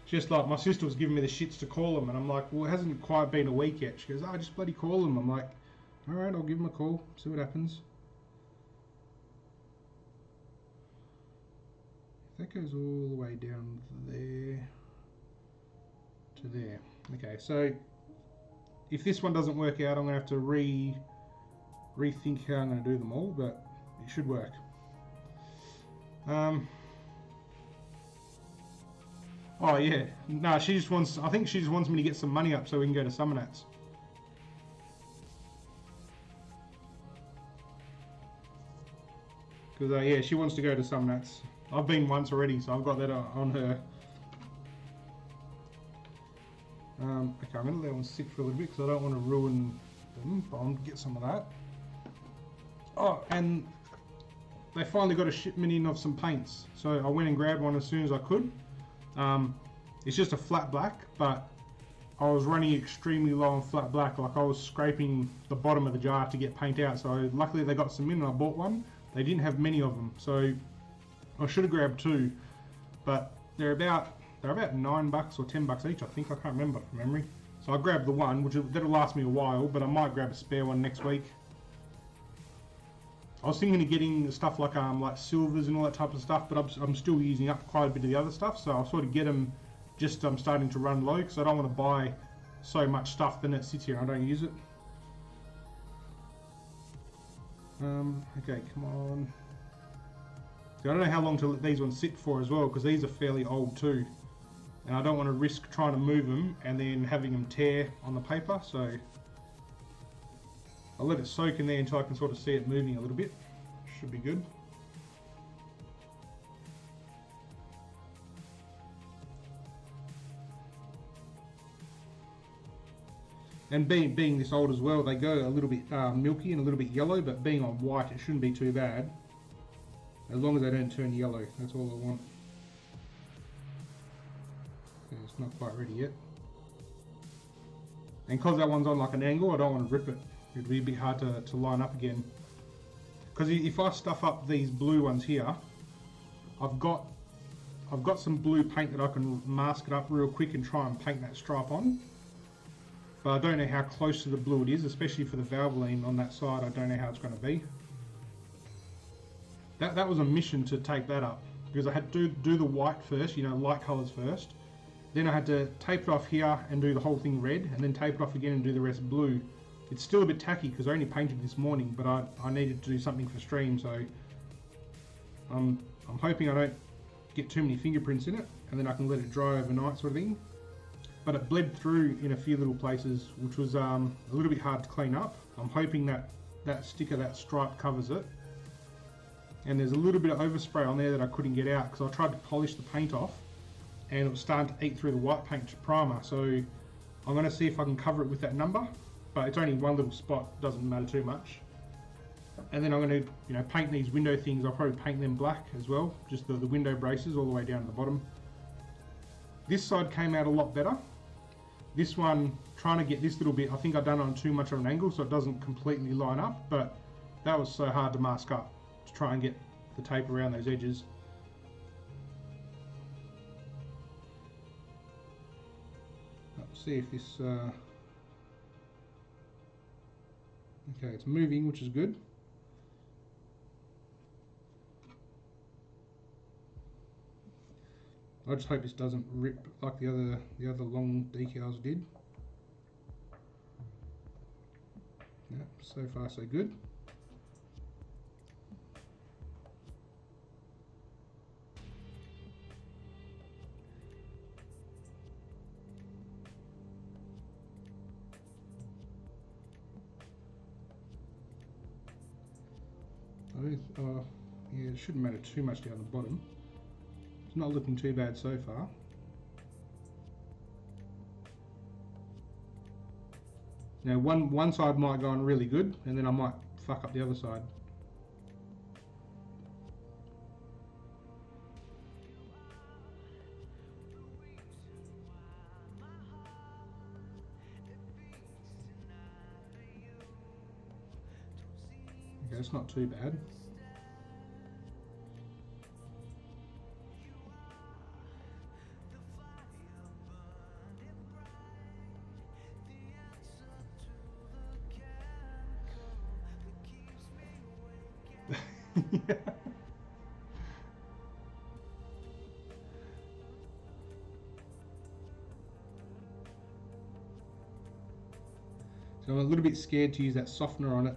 Just like my sister was giving me the shits to call them, and I'm like, well, it hasn't quite been a week yet. She goes, oh, just bloody call them. I'm like, all right, I'll give them a call, see what happens. That goes all the way down there to there. Okay, so if this one doesn't work out, I'm going to have to rethink how I'm going to do them all, but it should work. Oh yeah, no, she just wants, I think she just wants me to get some money up so we can go to Summernats. Because yeah, she wants to go to Summernats. I've been once already, so I've got that on her. Okay, I'm going to let that one sit for a little bit because I don't want to ruin them, but I'll get some of that. Oh, and they finally got a shipment in of some paints, so I went and grabbed one as soon as I could. It's just a flat black, but I was running extremely low on flat black, like I was scraping the bottom of the jar to get paint out, so luckily they got some in and I bought one. They didn't have many of them, so I should have grabbed two, but they're about $9 or $10 each, I think. I can't remember from memory. So I grabbed the one, that'll last me a while, but I might grab a spare one next week. I was thinking of getting stuff like silvers and all that type of stuff, but I'm still using up quite a bit of the other stuff, so I'll sort of get them. Just I'm starting to run low because I don't want to buy so much stuff then it sits here and I don't use it. Okay, come on. So I don't know how long to let these ones sit for as well, because these are fairly old too, and I don't want to risk trying to move them and then having them tear on the paper, so I'll let it soak in there until I can sort of see it moving a little bit. Should be good. And being this old as well, they go a little bit milky and a little bit yellow, but being on white, it shouldn't be too bad. As long as they don't turn yellow, that's all I want. Okay, it's not quite ready yet. And because that one's on like an angle, I don't want to rip it. It'd be a bit hard to line up again. Because if I stuff up these blue ones here, I've got some blue paint that I can mask it up real quick and try and paint that stripe on. But I don't know how close to the blue it is, especially for the Valvoline on that side. I don't know how it's going to be. That was a mission to tape that up, because I had to do the white first, light colours first. Then I had to tape it off here and do the whole thing red, and then tape it off again and do the rest blue. It's still a bit tacky because I only painted this morning, but I needed to do something for stream, so I'm hoping I don't get too many fingerprints in it, and then I can let it dry overnight sort of thing. But it bled through in a few little places, which was a little bit hard to clean up. I'm hoping that sticker, that stripe, covers it. And there's a little bit of overspray on there that I couldn't get out because I tried to polish the paint off and it was starting to eat through the white paint primer. So I'm going to see if I can cover it with that number, but it's only one little spot, doesn't matter too much. And then I'm going to paint these window things. I'll probably paint them black as well, just the window braces all the way down to the bottom. This side came out a lot better. This one, trying to get this little bit, I think I've done it on too much of an angle so it doesn't completely line up, but that was so hard to mask up to try and get the tape around those edges. Let's see if this okay, it's moving, which is good. I just hope this doesn't rip like the other long decals did. Yeah, so far so good. Yeah, it shouldn't matter too much down the bottom. It's not looking too bad so far. Now one side might go on really good and then I might fuck up the other side. Okay, it's not too bad. Yeah. So I'm a little bit scared to use that softener on it